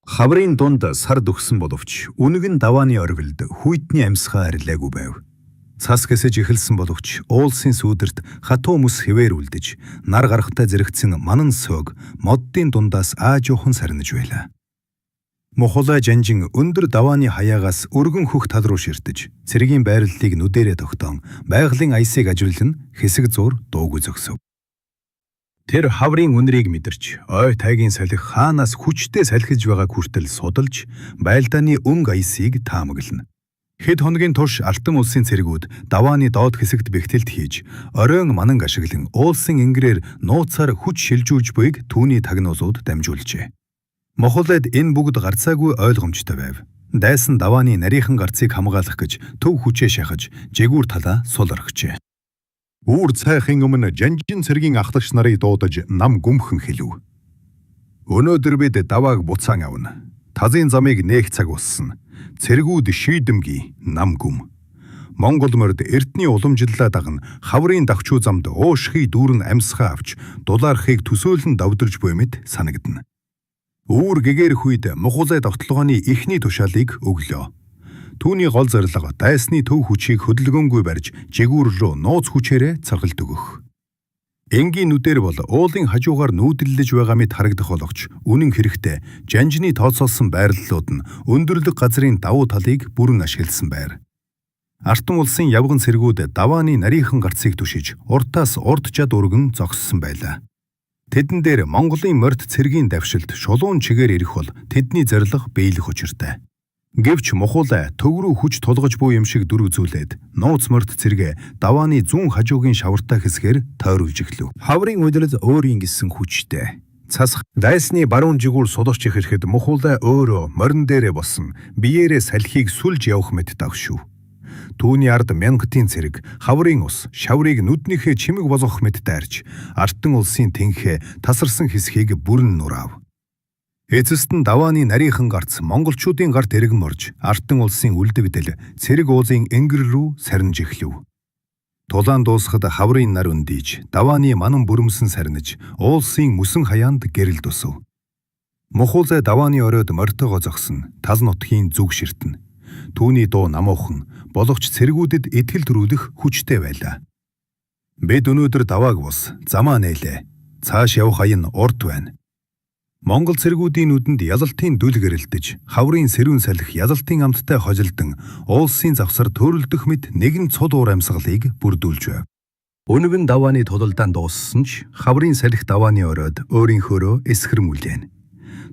Хаврын дунд сар дөгсөн боловч үнэг нь давааны оргилд хүйтний амьсгаа арилаагүй байв. Цас гэсэж эхэлсэн боловч уулсын сүүдэрт хатуу мөс хэвээр үлдэж, нар гарахтай зэрэгцэн манан сөөг моддын дундаас аажуухан сарниж байлаа. Мухулай жанжин өндөр давааны хаяагаас өргөн хөх тал руу ширтэж, цэргийн байрлалыг нүдэрээ тогтоон, байгалийн аясыг ажиглан хэсэг зур дуугүй зогсов. Тэр хаврын үнэрийг мэдэрч, ой тайгийн салхи хаанаас хүчтэй салхиж байгааг хүртэл судалж, байлдааны өнгө аясыг таамаглана. Хэд хоногийн турш Алтан улсын цэргүүд давааны доод хэсэгт бэхтэлт хийж, оройн мананг ашиглан уулсын ингэрээр нууцаар хүч шилжүүлж буйг түүний тагнуулууд дамжуулжээ. Мохолд энэ бүгд гарцаагүй ойлгомжтой байв. Дайсан давааны нарийнхан гарцыг хамгаалах гэж төв хүчээ шахаж, жигүүр талаа сул орхижээ. Үүр цайхын өмнө жанжин цэргийн ахлагч нарыг дуудаж нам гүмхэн хэлв. Өнөөдөр бид давааг буцаан авна. Тазын замыг нээх цаг болсон. Цэргүүд шийдэмгий нам гүм. Монгол морд эрдний уламжлалаа дагна хаврын давчуу замд уушхий дүүрэн амьсгаа авч дулаархыг төсөөлөн давдирж буй мэт санагдана. Үүр гэгэрх үед Мухулай довтлогооны эхний тушаалыг өглөө. Түүний гол зорилго дайсны төв хүчийг хөдөлгөөнгүй барьж жигүүр рүү нууц хүчээрээ царгалт өгөх. Энгийн нүдээр бол уулын хажуугаар нүүдэллэж байгаа мэт харагдах болгоч үнэн хэрэгтээ жанжны тооцоолсон байрлалууд нь өндөрлөг газрын давуу талыг бүрэн ашигласан байр. Алтан улсын явган цэргүүд давааны нарийнхан гарцыг түшиж уртаас урд жад өргөн зогссон байлаа. Тэдэн дээр Монголын морд цэргийн давшилт шулуун чигээр ирэх бол тэдний зорилго биелэх учиртай. Гэвч Мухулай төв рүү хүч тулгаж буй юм шиг дүр үзүүлээд нууц морд цэргээ давааны зүүн хажуугийн шавартай хэсгээр тойруулж эхлэв. Хаврын удирд өөрийн гэсэн хүчтэй. Цасх дайсны баруун жигүүр суларч ихэрэхэд Мухулай өөрөө морин дээрээ босон биеэрээ салхийг сүлж явах мэт давшив. Түүний ард мянгатын цэрэг хаврын ус шаврыг нүднийхээ чимэг болгох мэт дайрч Алтан улсын тэнхээ тасарсан хэсгийг бүрэн нураав. Эцэст нь давааны нарийнхан гарц монголчуудын гарт эргэн морж Алтан улсын үлдэгдэл цэрэг уулын энгэр рүү сарниж эхлэв. Тулаан дуусахад хаврын нар өндийж давааны манан бүрэмсэн сарниж уулсын мөсөн хаяанд гэрэл дусав. Мухулай давааны оройд мортойгоо зогсон тал нутгийн зүг ширтэн. Түүний дуу намуухан боловч цэргүүдэд итгэл төрүүлэх хүчтэй байлаа. Бид өнөөдөр давааг бус замаа нээлээ. Цааш явах аян урт байна. Монгол цэргүүдийн нүдэнд ялалтын дүл гэрэлтэж, хаврын сэрүүн салхи ялалтын амттай хожилдан, уулсын завсар төрөлдөх мэт нэгэн цул уур амьсгалыг бүрдүүлж байв. Өнөг нь давааны тулалдаан дууссан ч, хаврын салхи давааны оройд өөрийнхөөрөө эсхэрмүүлжээ.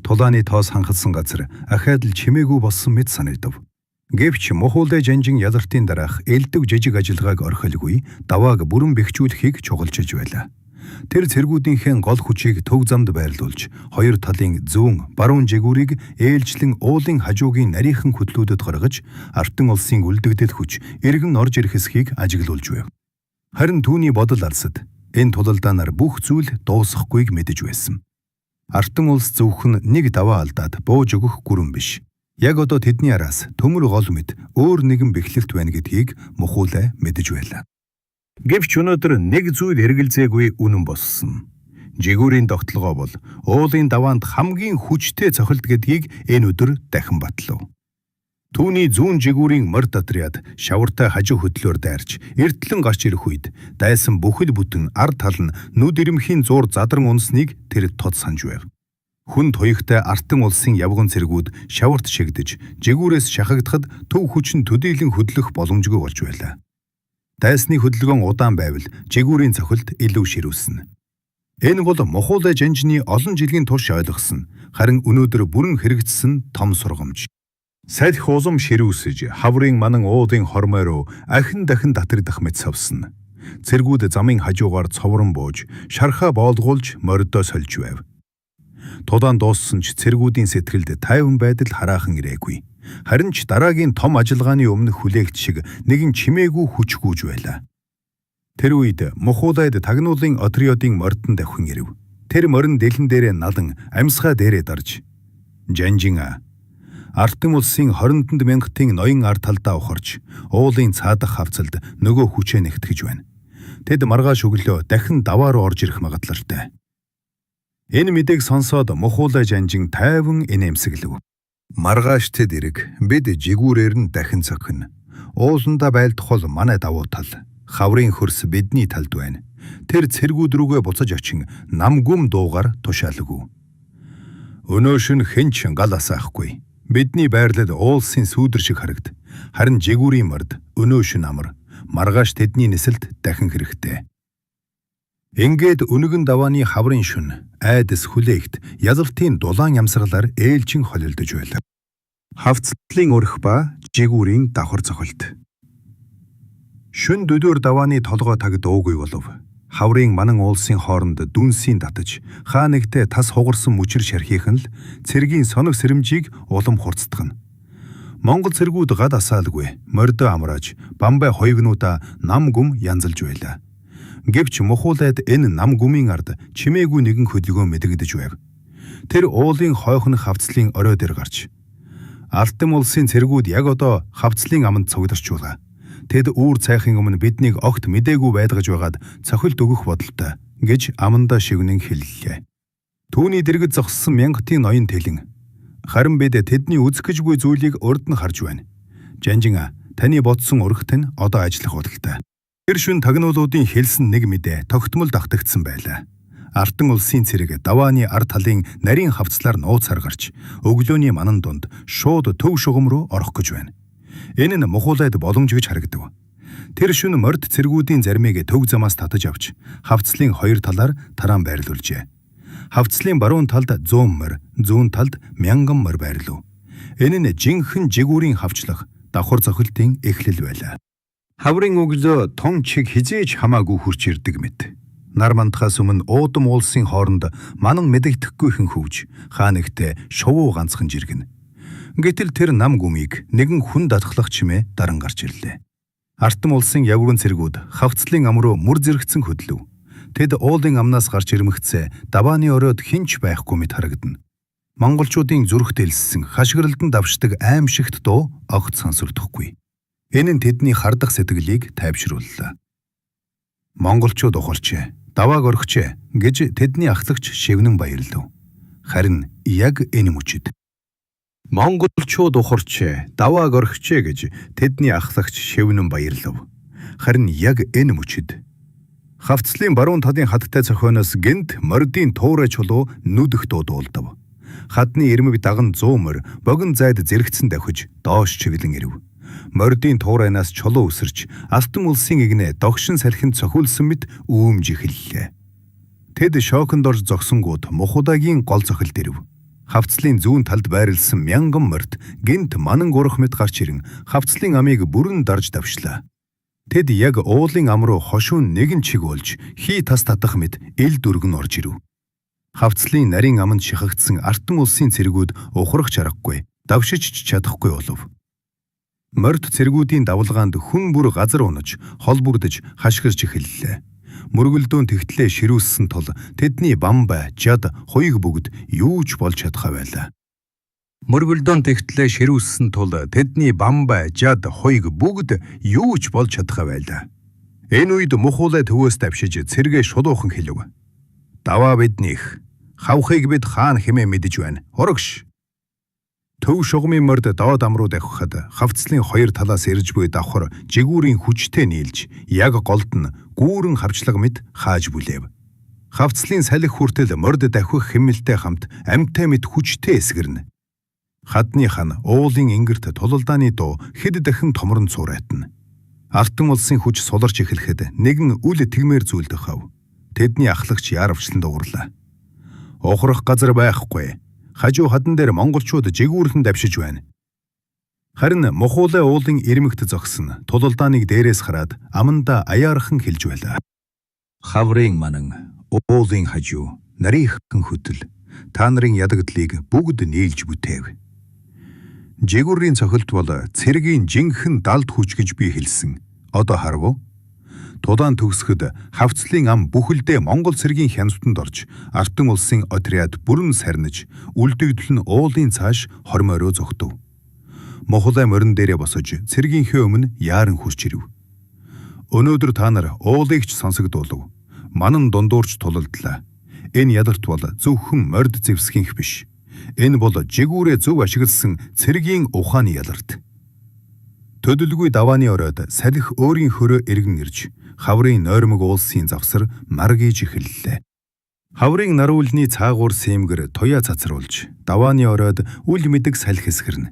Тулааны тоос ханхалсан газар ахаад л чимээгүй болсон мэт санагдав. Гэвч Мухулай жанжин ялалтын дараах элдэг жижиг ажиллагааг орхилгүй, давааг бүрэн бэхжүүлэхийг чухалчилж байлаа. Тэр цэргүүдийнхээ гол хүчийг төв замд байрлуулж, хоёр талын зүүн, баруун жигүүрийг ээлжлэн уулын хажуугийн нарийнхан хөдлүүдэд гаргаж, Алтан улсын үлдэгдэл хүч эргэн орж ирэх хэсгийг ажиглуулж байв. Харин түүний бодол алсад энэ тулалдаанаар бүх зүйл дуусахгүйг мэдэж байсан. Алтан улс зөвхөн нэг даваа алдаад бууж өгөх гүрэн биш. Яг одоо тэдний араас төмөр гол мэд өөр нэгэн бэхлэлт байна гэдгийг Мухулай мэдэж байлаа. Гэвч өнөөдөр нэг зүйл эргэлзээгүй үнэн болсон. Жигүүрийн тогтолгоо бол уулын даваанд хамгийн хүчтэй цохилт гэдгийг энэ өдөр дахин батлав. Түүний зүүн жигүүрийн морд отряд шавартай хажуу хөдлөөр дайрч эртлэн гарч ирэх үед дайсан бүхэл бүтэн ард тал нь нүд ирэмхийн зуур задран унсныг тэр тод санж байв. Хүн туягтай Алтан улсын явган цэргүүд шаварт шигдэж жигүүрээс шахагдахад төв хүч нь төдийлөн хөдлөх боломжгүй болж байлаа. Дайсны хөдөлгөөн удаан байвал жигүүрийн цохилт илүү ширүүлсэн. Энэ бол Мухулай жанжны олон жилийн турш ойлгосон, харин өнөөдөр бүрэн хэрэгжсэн том сургамж. Салхи улам ширүүлсэж хаврын манан уулын хормой руу ахин дахин татагдах мэт савсан. Цэргүүд замын хажуугаар цоврон бууж, шархаа боолгуулж мордоо сольж байв. Тулаан дууссан ч цэргүүдийн сэтгэлд тайван байдал хараахан ирээгүй. Харин ч дараагийн том ажиллагааны өмнөх хүлээгч шиг нэгэн чимээгүй хүч гүйж байлаа. Тэр үед Мухулайд тагнуулын отрядын мордон давхин ирэв. Тэр морин дэлэн дээрээ налан амьсгаа дээрээ дарж жанжин Алтан улсын 20 мянгатын ноён ард талдаа ухарч уулын цаадах хавцалд нөгөө хүчээ нэгтгэж байна. Тэд маргааш өглөө дахин даваа руу орж ирэх магадлалтай. Энэ мэдээг сонсоод мухуулай жанжин тайван инээмсэглэв. Маргааш тэд ирэг бид жигүүрээр нь дахин цохино. Ууланда байлдах бол манай давуу тал. Хаврын хөрс бидний талд байна. Тэр цэргүүд рүүгээ буцаж очин нам гүм дуугаар тушаалгүй. Өнөө шөнө хэнч гал асаахгүй. Бидний байрлал уулсын сүүдэр шиг харагд. Харин жигүүрийн морд өнөө шөнө амар. Маргааш тэдний нисэлд дахин хэрэгтэй. Ингээд өнөгөн давааны хаврын шөнө айдас хүлээгт язалтын дулаан ямсгалаар ээлжин холилдож байлаа. Хавцлын өрх ба жигүүрийн давхар цохилт. Шөнө дөдөр давааны толгой таг дуугүй болов. Хаврын манан уулсын хооронд дүнсийн татаж хаа нэгтээ тас хугарсан мөчр шархийхан л цэргийн соног сэрэмжийг улам хурцдагна. Монгол цэргүүд гад асаалгүй мордо амрааж бамбай хоёгнуудаа нам гүм янзалж байлаа. Гэвч мухуулайд энэ нам гүмийн ард чимээгүй нэгэн хөдөлгөөн мэдэгдэж байв. Тэр уулын хойхон хавцлын орой дээр гарч Алтан улсын цэргүүд яг одоо хавцлын аманд цугдарч байгаа. Тэд үүр цайхын өмнө биднийг огт мэдээгүй байлгаж байгаад цохилт өгөх бодолтой гэж амандаа шивнэн хэллээ. Түүний дэргэд зогссон мянгатын ноён тэлэн. Харин бид тэдний үзэх гэжгүй зүйлийг урд нь харж байна. Жанжин таны бодсон урагт нь одоо ажиллах удалтай. Тэр шүн тагнуулуудын хэлсэн нэг мэдээ тогтмол давтагдсан байлаа. Алтан улсын цэрэг давааны ард талын нарийн хавцлаар нууц харгарч өглөөний манан дунд шууд төв шугам руу орох гэж байна. Энэ нь мухуулайд боломж гэж харагдав. Тэр шөнө морд цэргүүдийн зармийг төв замаас татаж авч хавцлын хоёр талаар тараан байрлуулжээ. Хавцлын баруун талд 100 морь, зүүн талд 1000 морь байрлав. Энэ нь жинхэнэ жигүүрийн хавчлах давхар цохилтын эхлэл байлаа. Хаврын өглөө тун чиг хизээж хамаагүй хурч ирдэг мэт. Нар мандахаас өмнө уудам уулсын хооронд манан мэдэгдэхгүйхэн хөвж хаа нэгтээ шувуу ганцхан жиргэн. Гэтэл тэр нам гүмийг нэгэн хүн датглах чимээ даран гарч ирлээ. Артам улсын явган цэргүүд хавцлын ам руу мөр зэрэгцэн хөдлөв. Тэд уулын амнаас гарч ирмэгцээ давааны оройд хинч байхгүй мэт харагдана. Монголчуудын зүрхт элссэн хашгиралдан давшдаг аимшигт дуу огт сонсогдохгүй. Энэ нь тэдний хардах сэтгэлийг тайвшрууллаа. Монголчууд ухарчээ, давааг орхичээ гэж тэдний ахлагч шивнэн баярлав. Харин яг энэ мөчид Монголчууд ухарчээ, давааг орхичээ гэж тэдний ахлагч шивнэн баярлав. Харин яг энэ мөчид хавцлын баруун талын хаттай цохионоос гэнт мордын туурай чулуу нүдэх дуудуулдав. Хадны ирмэг даган 100 морь богино зайд зэрэгцэн давхиж доош чиглэн ирэв. Мордын туурайнаас чулуу өсөрч алтан улсын игнэ догшин салхинд цохиулсан мэт үүмж эхэллээ. Тэд шоконд орж зогсонгууд мухудагийн гол цохилт ирэв. Хавцлын зүүн талд байрлсан 1000 морьд гэнт манан гурах мэт гарч ирэн хавцлын амийг бүрэн дарж давшлаа. Тэд яг уулын ам руу хошуун нэгэн чиг болж хий тас татах мэт ил дүргэн орж ирэв. Хавцлын нарийн аманд шихагдсан артан улсын цэргүүд ухрах чаргагүй, давшиж чадахгүй болов. Морд цэргүүдийн давлгаанд хүн бүр газар унаж, хол бүрдэж хашгирч эхэллээ. Мөргөлдөөн тэгтлээ ширүүлсэн тул тэдний бамбай, жад, хуйг бүгд юу ч болж чадхаа байлаа. Мөргөлдөөн тэгтлээ ширүүлсэн тул тэдний бамбай, жад, хуйг бүгд юу ч болж чадхаа байлаа. Энэ үед мухуулай төвөөс давшиж цэргээ шулуухан хэлв. Даваа биднийх, хавхыг бид хаан хэмээн мэдэж байна. Урагш! Төв шугамын морд доод ам руу давхихад хавцлын хоёр талаас ирж буй давхар жигүүрийн хүчтэй нийлж яг голд нь гүүрэн хавчлага мэт хааж бүлээв. Хавцлын салхи хүртэл морд давхих хэмнэлтэй хамт амьтай мэт хүчтэй эсгэрнэ. Хадны хан уулын ингэрт тулалдааны дуу хэд дахин томрон цуурайтна. Алтан улсын хүч суларч эхлэхэд нэгэн үл тэгмээр зүйлдэх хав. Тэдний ахлагч яарвчлан дуурлаа. Ухрах газар байхгүй. Хажуу хадан дээр монголчууд жигүүрхэн давшиж байна. Харин мухуулай уулын ирмэгт зогсон тулалдааныг дээрээс хараад аманда аяархан хэлж байлаа. Хаврын манан, уулын хажуу, нарийнхэн хөтөл, та нарын ядагдлыг бүгд нийлж бүтээв. Жигүүрийн цохилт бол цэргийн жинхэнэ далд хүч гэж би хэлсэн. Одоо харав уу? Тудаан төгсгöd хавцлын ам бүхэлдээ Монгол цэргийн хяналтанд орж артан улсын отряд бүрэн сарниж үлдэгдэл нь уулын цааш хормойроо зогтов. Мухулай морин дээрээ босож цэргийнхээ өмнө яаран хурч ирэв. Өнөөдөр та нар уулыг ч сонсогдуулав. Манан дундуурч тулалдлаа. Энэ ядарт бол зөвхөн морд зэвсгийнх биш. Энэ бол жигүүрээ зөв ашигласан цэргийн ухааны яларт. Төдөлгүй давааны оройд салхи өөрийн хөрөө эргэн ирж хаврын нойрмог уулсын завсар маргиж эхэллээ. Хаврын наруулны цаагуур сэмгэр туяа цацруулж давааны оройд үл мэдэг салхи эсгэрнэ.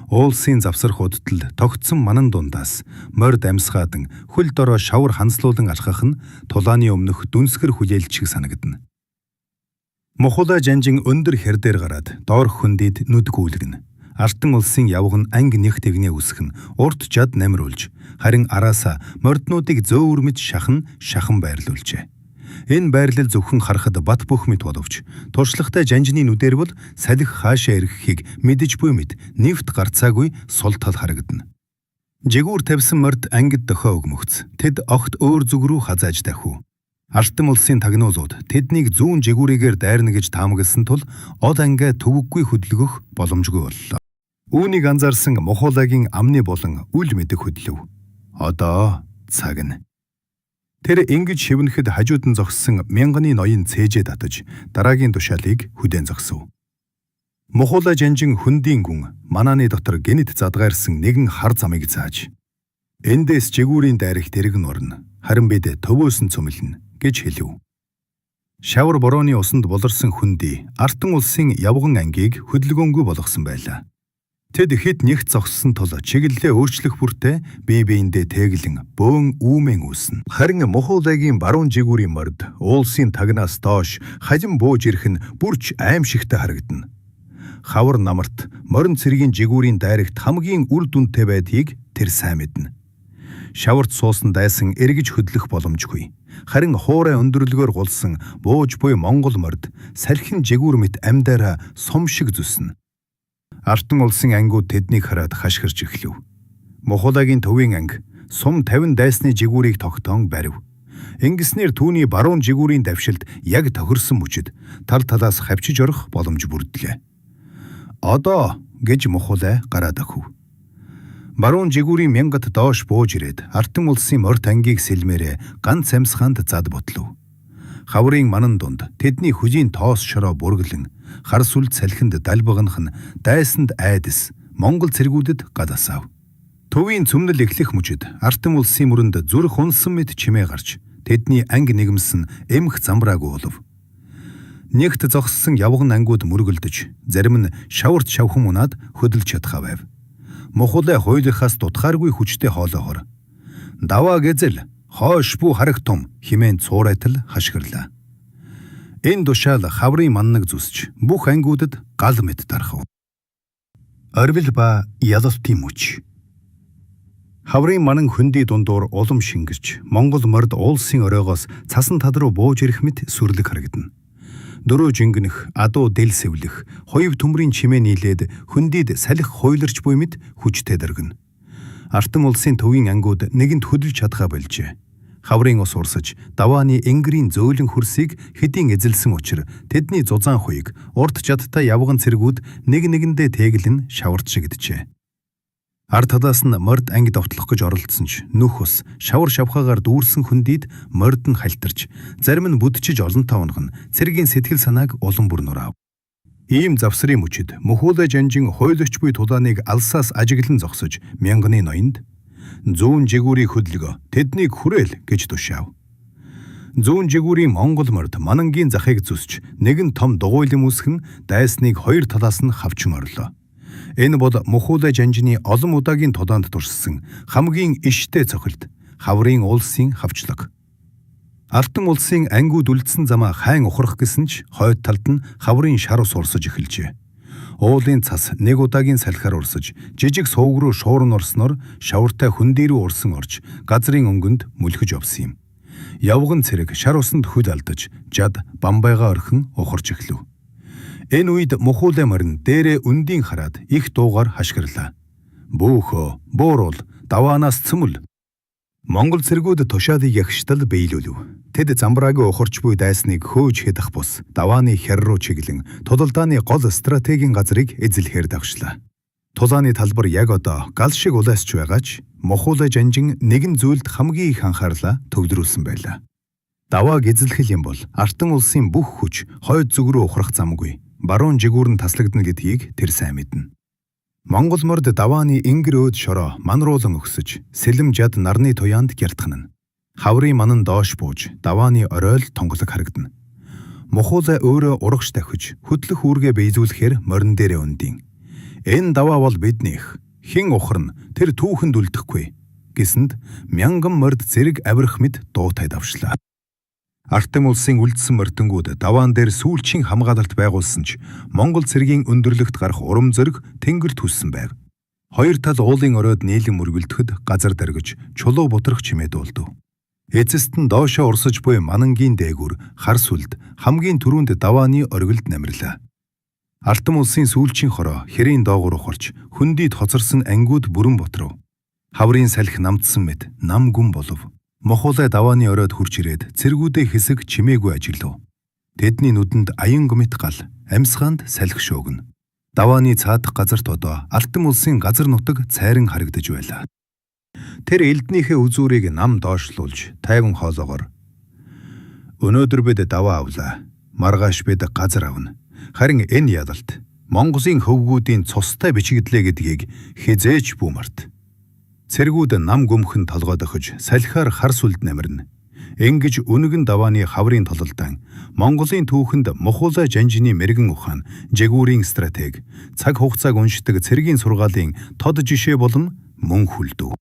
Уулсын завсар худтал тогтсон манан дундаас морд амьсгаадан хөл дороо шавар ханслуулан алхах нь тулааны өмнөх дүнсгэр хүлээлт шиг санагдана. Мохола жанжин өндөр хэр дээр гараад доорх хөндийд нүд гүйлгэнэ. Артан улсын явг нь анги нэг тэгнээ үсгэн урд жад намруулж харин араасаа морднуудыг зөөвөрмөж шахан байрлуулжээ. Энэ байрлал зөвхөн харахад бат бөх мэт боловч туршлагатай жанжины нүдээр бол салхи хаашаа ирэхийг мэдэж буй мэт нэвт гарцаагүй сул тал харагдана. Жигүүр тавьсан морд ангид дохио өгмөгц. Тэд огт өөр зүг рүү хазааж дахив. Артан улсын тагнуулууд тэднийг зүүн жигүүрийгээр дайрна гэж таамагласан тул од ангиа төвөггүй хөдөлгөх боломжгүй боллоо. Үүнийг анзаарсан Мохолагийн амны болон үл мэдэх хөдлөв. Одоо цаг нь. Тэр ингэж шивнэхэд хажууд нь зогссон мянганы ноён цээжээ татаж дараагийн тушаалыг хүдээн зогсов. Мохола жанжин хөндийн гүн манааны дотор гэнэт задгаарсан нэгэн хар замыг зааж эндээс жигүүрийн дайрах дэрэг нь орно. Харин бид төвөөс нь цөмлөнө гэж хэлв. Шавар борооны усанд болорсон хүндий Артан улсын явган ангийг хөдөлгөөнгүй болгосон байлаа. Тэд хэд нэгт зогссон тул чиглэлээ өөрчлөх бүртээ бие биендээ тэглэн бөөн үүмэн үүснэ. Харин Мохолагийн баруун жигүүрийн морд уулсын тагнаас доош хажим бууж ирэх нь бүрч аимшигтай харагдана. Хавар намарт морин цэргийн жигүүрийн дайрагт хамгийн үр дүнтэй байдгийг тэр сайн мэднэ. Шаварт суусан дайсан эргэж хөдлөх боломжгүй. Харин хуурай өндөрлөгөөр гулсан бууж буй Монгол морд салхин жигүүр мэт амьдаараа сум шиг зүснэ. Артан улсын ангууд тэднийг хараад хашгирч эхлэв. Мохолагийн төвийн анги сум 50 дайсны жигүүрийг тогтоон барив. Ингэснээр түүний баруун жигүүрийн давшилд яг тохирсон мөчөд тал талаас хавчиж орох боломж бүрдлээ. Одоо гэж Мохола гараад ахив. Баруун жигүүрийн мянгат доош бууж ирээд Артан улсын морд ангийг сэлмээрээ ганц амьсгаанд зад ботлов. Хаврын манан дунд тэдний хөжийн тоос шороо бүргэлэн хар сүлд салхинд далбагнах нь дайсанд айдас Монгол цэргүүдэд гадасав. Төвийн цөмнөл эхлэх мөчөд Артан улсын мөрөнд зүрх унсан мэт чимээ гарч тэдний анги нэгмсэн эмх замбраагүй болов. Нэгт зогссон явган ангууд мөргөлдөж зарим нь шаварт шавхан унаад хөдөлж чадхаа байв. Мохола хойлохаас дутхааргүй хүчтэй хоолоохоор даваа гэзэл хоош бүү харах том химэн цуурайтал хашгирлаа. Энэ тушаал хаврын маннаг зүсч бүх ангиудад гал мэт тархав. Орвил ба ялалтын мөч. Хаврын манан хөндөй дундуур улам шингэрч Монгол морд уулсын оройгоос цасан тал руу бууж ирэх мэт сүрлэг харагдана. Дөрөө жингэнэх, адуу дэл сэвлэх, хоёв төмрийн чимээ нийлээд хөндийд салхи хуйларч буй мэт хүчтэй дэргэнэ. Артан улсын төвийн ангууд нэгэнт хөдөлж чадхаа болжээ. Хаврын ус урсаж давааны энгэрийн зөөлөн хөрсийг хэдийн эзэлсэн учраас тэдний зузаан хуйг урд жадтай явган цэргүүд нэг нэгэндээ тэглэн шаварт шигдэжээ. Ард талаас нь морд анги довтлох гэж оролдсон ч нүх ус шавар шавхаагаар дүүрсэн хөндийд морд нь халтарч зарим нь бүдчиж олонтоо унах нь цэргийн сэтгэл санааг улам бүр нураав. Ийм завсрын мөчөд Мохола жанжин хойлогч буй тулааныг алсаас ажиглан зогсож мянганы ноёнд зүүн жигүүрийг хөдөлгөө тэднийг хүрээл гэж тушаав. Зүүн жигүүрийн Монгол морд манангийн захыг зүсч нэгэн том дугуйлан үсгэн дайсныг хоёр талаас нь хавчин орлоо. Энэ бол Мохола жанжины олон удаагийн тулаанд туршсан хамгийн иштэй цохилт хаврын улсын хавчлаг. Алтан улсын ангууд үлдсэн замаа хайн ухрах гэсэн ч хойд талд нь хаврын шар ус урсаж эхэлжээ. Уулын цас нэг удаагийн салхиар урсаж жижиг сувг руу шуурн орсноор шавартай хөндий рүү урсан орж газрын өнгөнд мүлхэж овсон юм. Явган цэрэг шар усанд хөл алдаж жад бамбайгаа орхин ухарч эхлэв. Энэ үед Мохола морин дээрээ өндийн хараад их дуугаар хашгирлаа. Бөөхөө, буурул, даваанаас цөмөл. Монгол цэргүүд тушаалыг ягштал биелүүлв. Тэд замбраагийн ухарч буй дайсныг хөөж хэдах бус давааны хяр руу чиглэн тудалдааны гол стратегийн газрыг эзлэхээр давшлаа. Тулааны талбар яг одоо гал шиг улайсч байгаач Мохола жанжин нэгэн зүйлд хамгийн их анхаарлаа төвлөрүүлсэн байлаа. Давааг эзлэх юм бол артан улсын бүх хүч хойд зүг рүү ухрах замгүй. Баруун жигүүр нь таслагдана гэдгийг тэр сайн мэднэ. Монгол морд давааны ингэр өөд шороо манруулан өгсөж, сэлэм жад нарны туяанд гялтгана. Хаврын манан доош бууж, давааны оройл тонголог харагдана. Мухуулай өөрөө урагш давхиж, хөдлөх үүргээ биелүүлэхээр морин дээрээ өндийн. Энэ даваа бол биднийх. Хэн ухарна, тэр түүхэнд үлдэхгүй гэсэнд мянган морд зэрэг авирах мэд дуутай давшлаа. Артем улсын үлдсэн мордонгууд даваан дээр сүүлчийн хамгаалалт байгуулсан ч Монгол цэргийн өндөрлөгт гарах урам зориг тэнгэр түссэн байв. Хоёр тал уулын оройд нийлэн мөргөлдөхөд газар даргиж чулуу бутрах чимээ дуулдав. Эцэст нь доошоо урсаж буй манангийн дээгүр хар сүлд хамгийн түрүүнд давааны оргилд намирлаа. Артем улсын сүүлчийн хороо хэрийн доогуур ухарч хөндийд хоцорсон ангиуд бүрэн ботров. Хаврын салхи намдсан мэд нам гүн болов. Мухуулай давааны оройд хурж ирээд цэргүүдээ хэсэг чимээгүй ажиглав. Тэдний нүдэнд аян гомит гал, амьсгаанд салхи шөөгнө. Давааны цаадах газарт одоо Алтан улсын газар нутаг цайран харагдаж байлаа. Тэр элднийхээ үзүүрийг нам доошлуулж, тайван хоолоогоор "Өнөөдөр бид даваа авлаа. Маргааш бид газар авна. Харин энэ ядалт Монголын хөвгүүдийн цустай бичигдлээ гэдгийг хизээч бүү март." Цэргүүд нам göмхөн толгойд охиж салхиар хар сүлд намирна. Ингэж үнэгэн давааны хаврын тололдон Монголын түүхэнд Мухуулай жанжины мэрэгэн ухаан, жигүүрийн стратеги, цаг хугацааг уншдаг цэргийн сургаалын тод жишээ болон мөн хүлдэв.